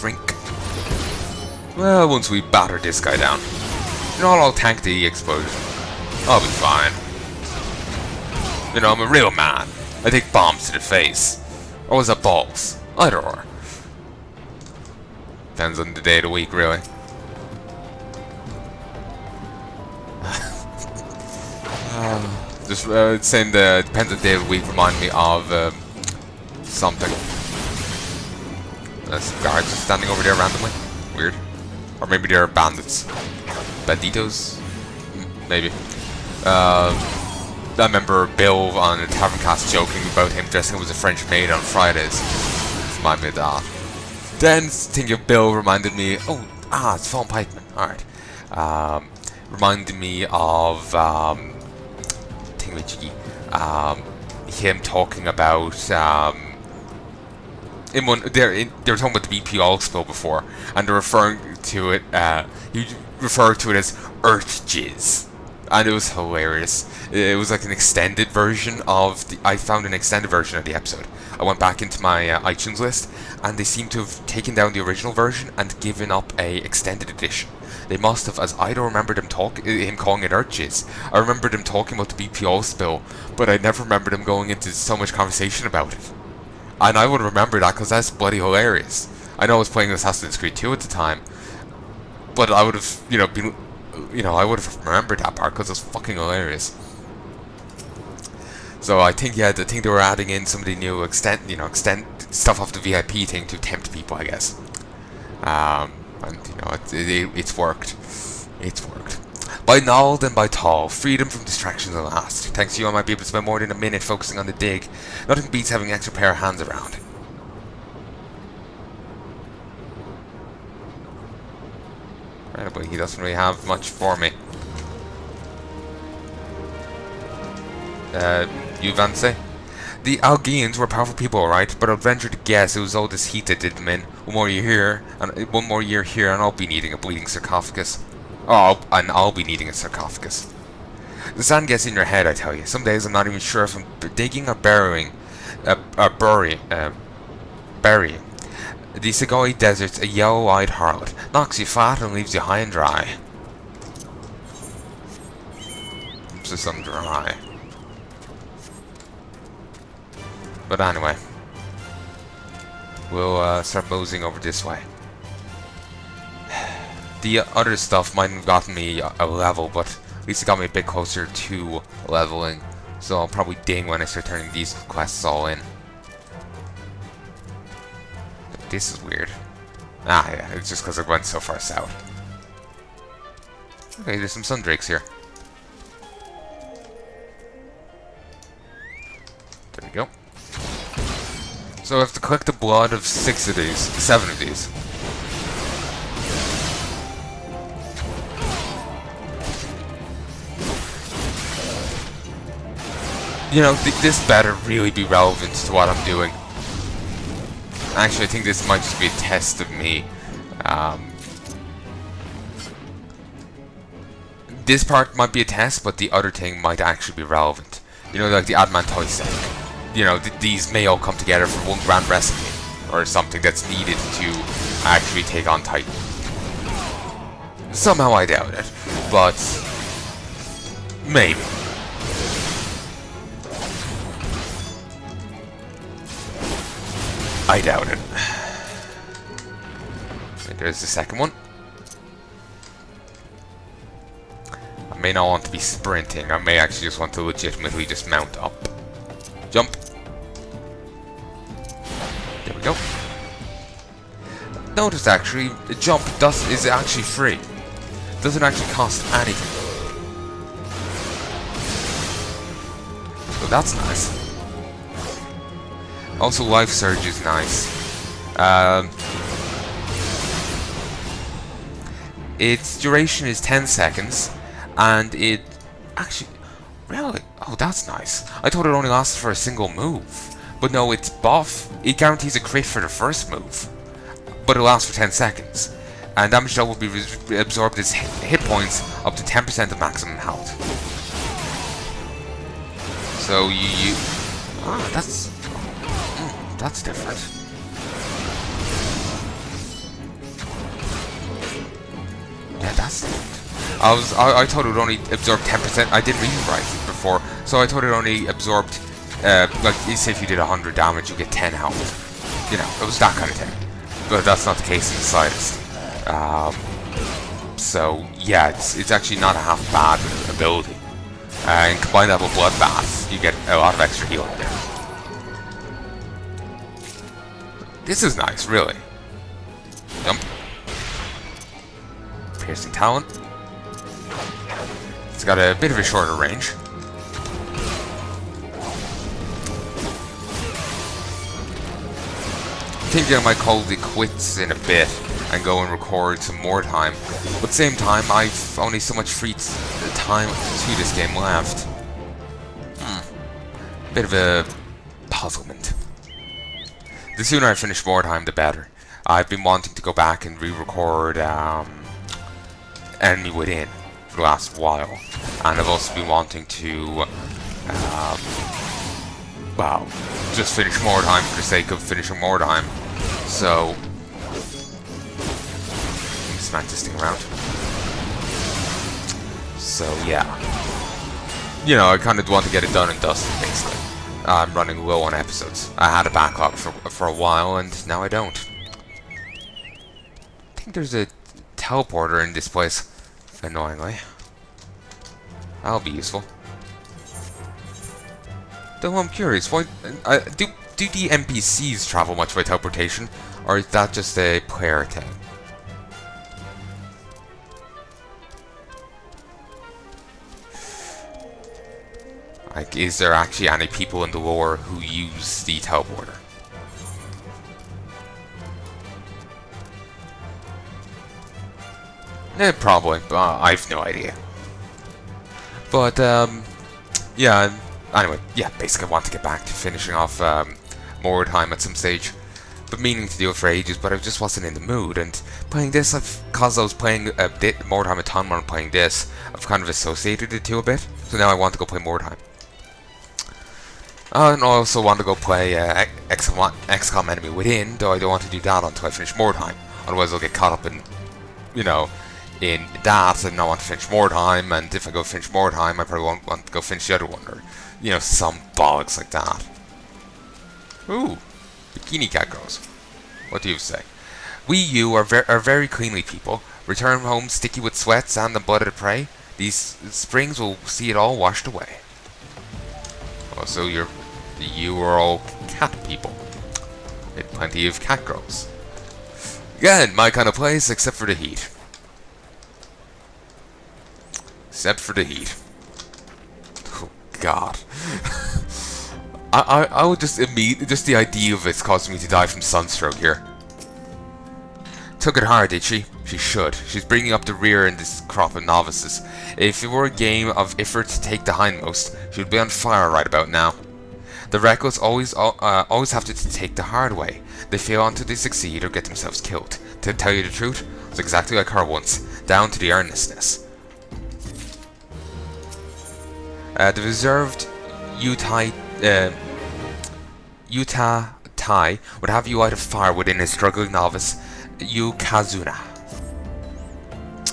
drink. Well, once we batter this guy down, you know, I'll tank the explosion. I'll be fine. You know, I'm a real man. I take bombs to the face. Or was that balls? Either or. Depends on the day of the week, really. Just saying the depends on the day of the week remind me of something. Some guards just standing over there randomly. Weird. Or maybe they're bandits. Banditos? Maybe. I remember Bill on the Tavern Cast joking about him dressing up as a French maid on Fridays. Remind me of that. Then thinking of Bill reminded me. It's Phillip Pikeman. Alright. Reminded me of him talking about they were talking about the BP oil spill before, and they're referring to it. He referred to it as Earth Jizz, and it was hilarious. It was like an extended version of the. I found an extended version of the episode. I went back into my iTunes list, and they seem to have taken down the original version and given up a extended edition. They must have, as I don't remember him calling it Earth Jizz. I remembered him talking about the BP oil spill, but I never remembered him going into so much conversation about it. And I would remember that because that's bloody hilarious. I know I was playing Assassin's Creed 2 at the time, but I would have, I would have remembered that part because it's fucking hilarious. So I think they were adding in some of the new extend stuff off the VIP thing to tempt people, I guess. And it's worked. It's worked. By Nald and by Tall, freedom from distractions at last. Thanks to you, I might be able to spend more than a minute focusing on the dig. Nothing beats having an extra pair of hands around. Right, but he doesn't really have much for me. You Vance? The Algeans were powerful people, alright, but I'd venture to guess it was all this heat that did them in. One more year here, and I'll be needing a bleeding sarcophagus. And I'll be needing a sarcophagus. The sand gets in your head, I tell you. Some days I'm not even sure if I'm digging or burying. Burying. The Sagoi Desert's a yellow-eyed harlot. Knocks you fat and leaves you high and dry. So some dry. But anyway, we'll start moseying over this way. The other stuff might have gotten me a level, but at least it got me a bit closer to leveling. So I'll probably ding when I start turning these quests all in. This is weird. Yeah, it's just because I went so far south. Okay, there's some sundrakes here. There we go. So I have to collect the blood of 7 of these. This better really be relevant to what I'm doing. Actually, I think this might just be a test of me. This part might be a test, but the other thing might actually be relevant. Like the Adamantoi set. These may all come together for one grand recipe, or something that's needed to actually take on Titan. Somehow I doubt it, but maybe. I doubt it. Okay, there's the second one. I may not want to be sprinting. I may actually just want to legitimately just mount up. Jump. There we go. Notice actually, the jump is actually free. Doesn't actually cost anything. So that's nice. Also, Life Surge is nice. Its duration is 10 seconds, and it actually... Really? Oh, that's nice. I thought it only lasted for a single move. But no, it's buff. It guarantees a crit for the first move. But it lasts for 10 seconds. And damage dealt will be absorbed as hit points up to 10% of maximum health. So you... that's different. that's... I thought it would only absorb 10%. I didn't read it right before, so I thought it only absorbed, like, say if you did 100 damage, you get 10 health. You know, it was that kind of thing. But that's not the case in the slightest. So, yeah, it's actually not a half bad ability. And combine that with Bloodbath, you get a lot of extra healing there. This is nice, really. Jump. Piercing Talon. It's got a bit of a shorter range. I think I might call the quits in a bit and go and record some more time. But at the same time, I've only so much free time to this game left. Bit of a puzzlement. The sooner I finish more time, the better. I've been wanting to go back and re-record Enemy Within for the last while, and I've also been wanting to, well, just finish more time for the sake of finishing more time. So, smack this thing around. So yeah, you know, I kind of want to get it done and dusted, basically. I'm running low on episodes. I had a backlog for a while, and now I don't. I think there's a teleporter in this place, annoyingly. That'll be useful. Though I'm curious, why do the NPCs travel much by teleportation, or is that just a player thing? Like, is there actually any people in the lore who use the teleporter? Probably, but I've no idea. But, yeah, anyway, yeah, basically I want to get back to finishing off more time at some stage. But meaning to do it for ages, but I just wasn't in the mood. And playing this, because I was playing a bit more time a ton when I'm playing this, I've kind of associated the two a bit. So now I want to go play more time. And I also want to go play XCOM Enemy Within, though I don't want to do that until I finish more time. Otherwise I'll get caught up in, you know, in that and not want to finish more time, and if I go finish more time I probably won't want to go finish the other one, or, you know, some bollocks like that. Ooh, bikini cat girls. What do you say? We you are very cleanly people. Return home sticky with sweat, sand and blood of the prey. These springs will see it all washed away. Oh, so you are all cat people. And plenty of cat girls. Again, my kind of place, except for the heat. Except for the heat. Oh God. I would just the idea of it's causing me to die from sunstroke here. Took it hard, did she? She should. She's bringing up the rear in this crop of novices. If it were a game of effort to take the hindmost, she would be on fire right about now. The reckless always have to take the hard way. They fail until they succeed or get themselves killed. To tell you the truth, it was exactly like her once, down to the earnestness. The reserved Utah Tai would have you out of fire within his struggling novice, Yukazuna.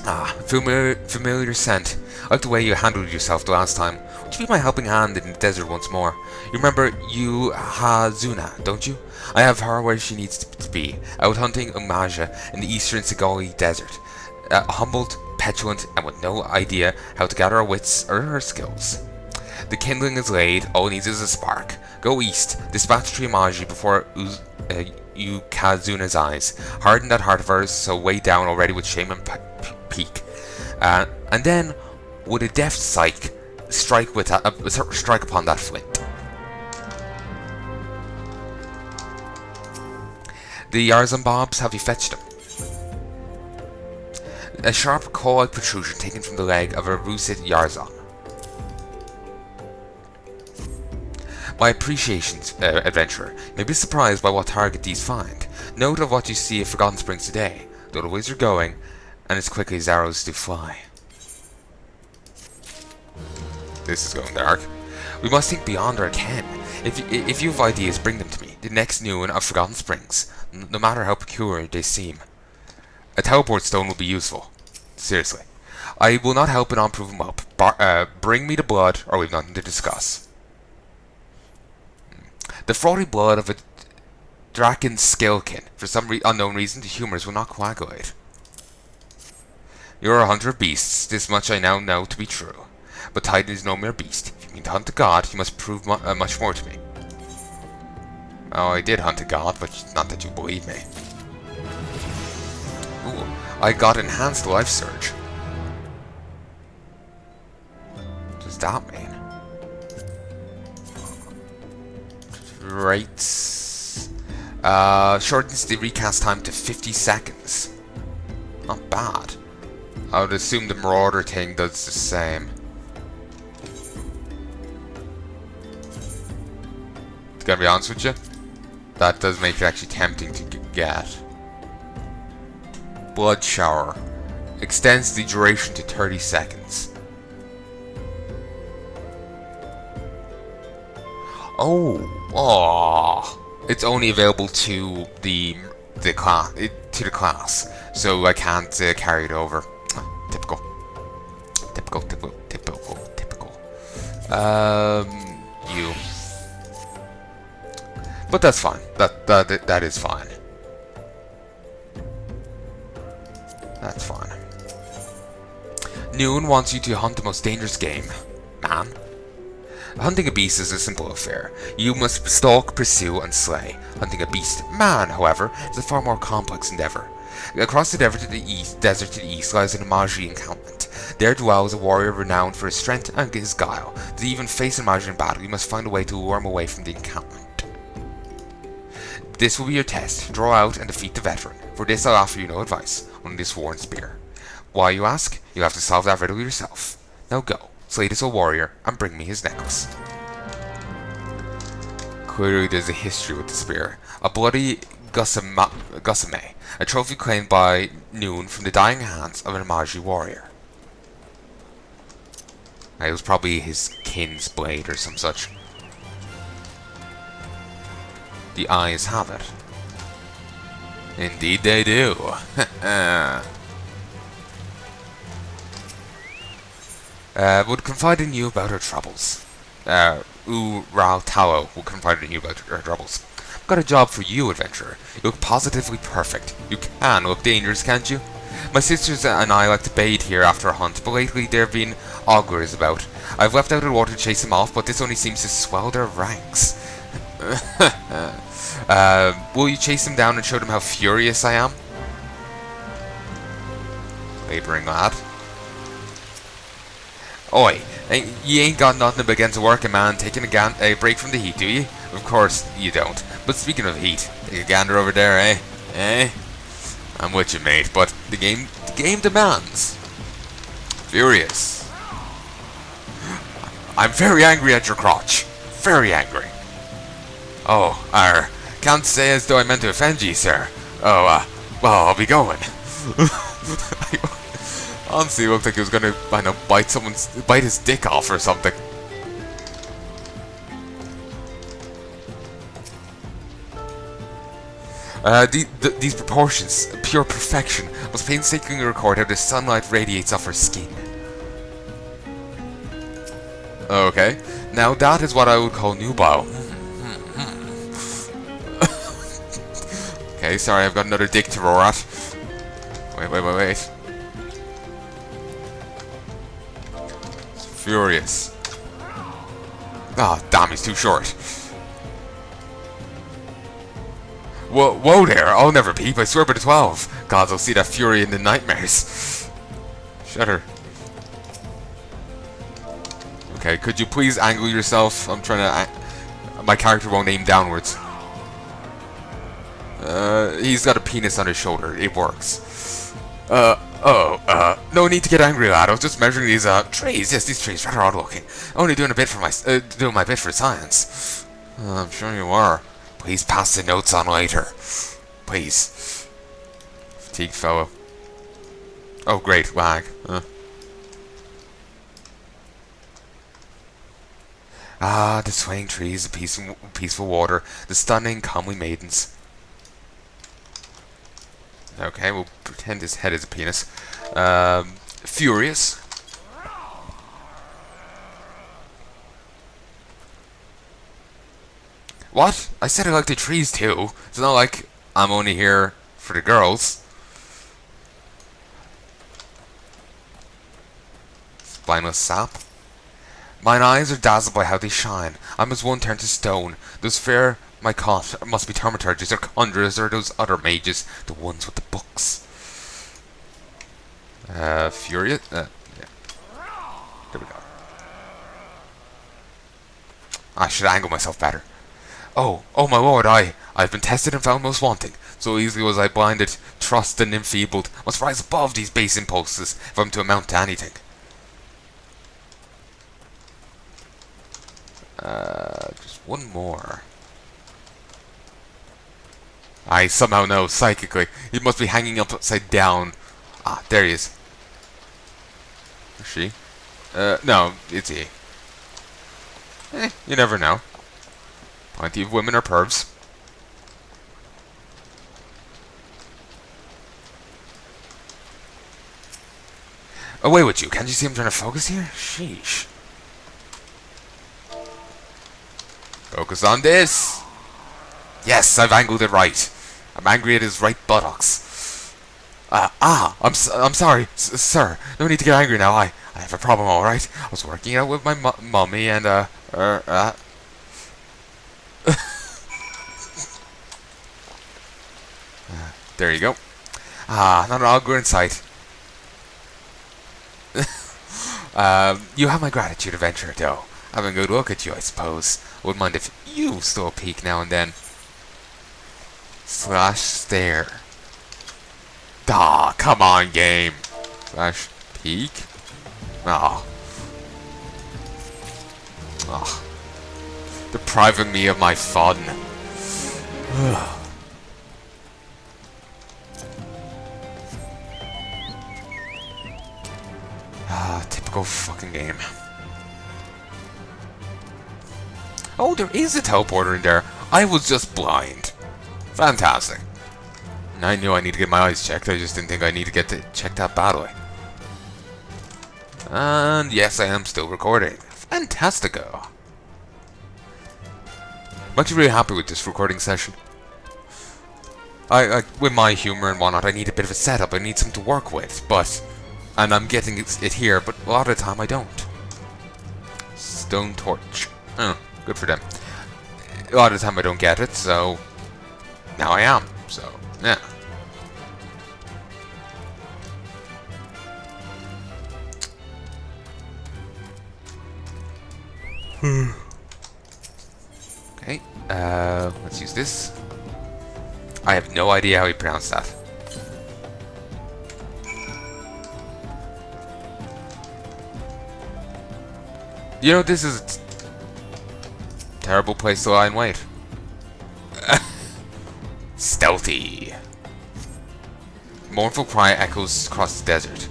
Ah, familiar scent. I like the way you handled yourself the last time. Would you be my helping hand in the desert once more? You remember Yukazuna, don't you? I have her where she needs to be, out hunting Umaja in the eastern Segali desert. Humbled, petulant, and with no idea how to gather her wits or her skills. The kindling is laid, all it needs is a spark. Go east, dispatch Trimaji before Yukazuna's eyes. Harden that heart of hers, so weighed down already with shame and pique. And then, with a deft strike, strike upon that flint. The Yarzan Bobs, have you fetched them? A sharp claw-like protrusion taken from the leg of a Rusit Yarzan. My appreciations, adventurer. May be surprised by what target these find. Note of what you see at Forgotten Springs today. Though the ways are going, and as quickly as arrows do fly. This is going dark. We must think beyond our ken. If you have ideas, bring them to me. The next new one of Forgotten Springs, no matter how peculiar they seem. A teleport stone will be useful. Seriously. I will not help but on prove him up. Bring me the blood, or we've nothing to discuss. The frothy blood of a Draken skillkin. For some unknown reason, the humors will not coagulate. You're a hunter of beasts. This much I now know to be true. But Titan is no mere beast. If you mean to hunt a god, you must prove much more to me. Oh, I did hunt a god, but not that you believe me. Ooh, I got enhanced life surge. What does that mean? Right. Shortens the recast time to 50 seconds. Not bad. I would assume the Marauder thing does the same. To be honest with you, that does make it actually tempting to get. Blood Shower. Extends the duration to 30 seconds. Oh, it's only available to the class, so I can't carry it over. Typical. You. But that's fine. That is fine. That's fine. Noon wants you to hunt the most dangerous game, man. Hunting a beast is a simple affair. You must stalk, pursue, and slay. Hunting a beast, man, however, is a far more complex endeavor. Across the desert to the east lies an Imaji encampment. There dwells a warrior renowned for his strength and his guile. To even face an Imaji in battle, you must find a way to lure him away from the encampment. This will be your test. Draw out and defeat the veteran. For this I'll offer you no advice, only this sworn spear. Why, you ask? You have to solve that riddle yourself. Now go. Slay this old warrior, and bring me his necklace. Clearly there's a history with the spear. A bloody gusame, a trophy claimed by Noon from the dying hands of an Imaji warrior. It was probably his kin's blade or some such. The eyes have it. Indeed they do. Would confide in you about her troubles. Ul'dah will confide in you about her troubles. I've got a job for you, adventurer. You look positively perfect. You can look dangerous, can't you? My sisters and I like to bathe here after a hunt, but lately there have been augurs about. I've left out of the water to chase them off, but this only seems to swell their ranks. Will you chase them down and show them how furious I am? Labouring lad. Oi, you ain't got nothing against a working man taking a break from the heat, do you? Of course you don't. But speaking of heat, take a gander over there, eh? Eh? I'm with you, mate, but the game demands. Furious. I'm very angry at your crotch. Very angry. Oh, can't say as though I meant to offend ye, sir. Oh, well, I'll be going. Honestly, it looked like he was gonna, I know, bite his dick off or something. These proportions, pure perfection, must painstakingly record how the sunlight radiates off her skin. Okay, now that is what I would call nubile. Okay, sorry, I've got another dick to roar at. Wait. Furious. Ah, damn, he's too short. Whoa there, I'll never peep, I swear by the 12. Gods, I'll see that fury in the nightmares. Shudder. Okay, could you please angle yourself? I'm trying to... my character won't aim downwards. He's got a penis on his shoulder, it works. No need to get angry, lad. I was just measuring these, trees. Yes, these trees, rather odd looking. Only doing a bit for doing my bit for science. I'm sure you are. Please pass the notes on later. Please. Fatigued fellow. Oh, great, lag. Ah, the swaying trees, the peaceful water, the stunning, comely maidens. Okay, we'll pretend his head is a penis. Furious. What? I said I like the trees too. It's not like I'm only here for the girls. Spineless sap. Mine eyes are dazzled by how they shine. I'm as one turned to stone. Those fair Miqo'te must be thaumaturges or conjurers or those other mages, the ones with the books. Furious? Yeah. There we go. I should angle myself better. Oh my lord, I've been tested and found most wanting. So easily was I blinded, trust and enfeebled. Must rise above these base impulses if I'm to amount to anything. Just one more. I somehow know, psychically. He must be hanging up upside down. Ah, there he is. Is she? No, it's he. You never know. Plenty of women are pervs. Away with you. Can't you see I'm trying to focus here? Sheesh. Focus on this. Yes, I've angled it right. I'm angry at his right buttocks. I'm sorry, sir. No need to get angry now. I have a problem, all right. I was working out with my mummy and there you go. Not all good in sight. You have my gratitude, adventurer, though. Having a good look at you, I suppose. Wouldn't mind if you stole a peek now and then. Slash stare. Ah, come on, game. Slash peek. Ah. Ah. Depriving me of my fun. Typical fucking game. Oh, there is a teleporter in there. I was just blind. Fantastic. I knew I need to get my eyes checked. I just didn't think I need to get to check that badly. And yes, I am still recording. Fantastico. I'm actually really happy with this recording session. With my humor and whatnot, I need a bit of a setup. I need something to work with, and I'm getting it here, but a lot of the time I don't. Stone torch. Oh, good for them. A lot of the time I don't get it, so now I am. So, yeah. Okay, let's use this. I have no idea how you pronounce that. You know, this is a terrible place to lie in wait. Stealthy. Mournful cry echoes across the desert.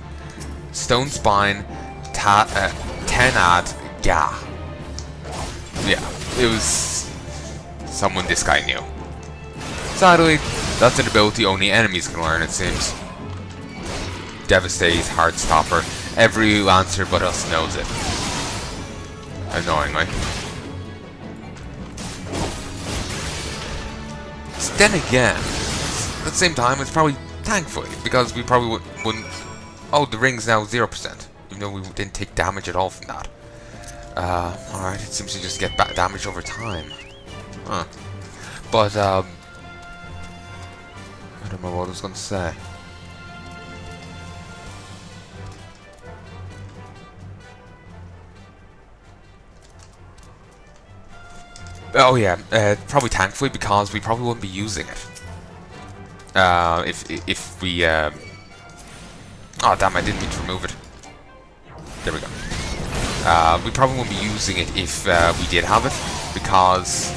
Stone spine, tenad ga. Yeah, it was someone this guy knew. Sadly, that's an ability only enemies can learn, it seems. Devastate, Heartstopper. Every Lancer but us knows it. Annoyingly. Then again, at the same time, it's probably thankfully, because we probably wouldn't... Oh, the ring's now 0%, even though we didn't take damage at all from that. Alright, it seems to just get damage over time. Huh. But, I don't know what I was going to say. Oh yeah, probably thankfully, because we probably wouldn't be using it. If we, oh damn, I didn't mean to remove it. There we go. We probably wouldn't be using it if we did have it, because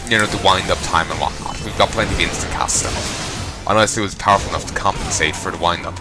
you know, the wind-up time and whatnot. We've got plenty of instant cast stuff. Unless it was powerful enough to compensate for the wind-up.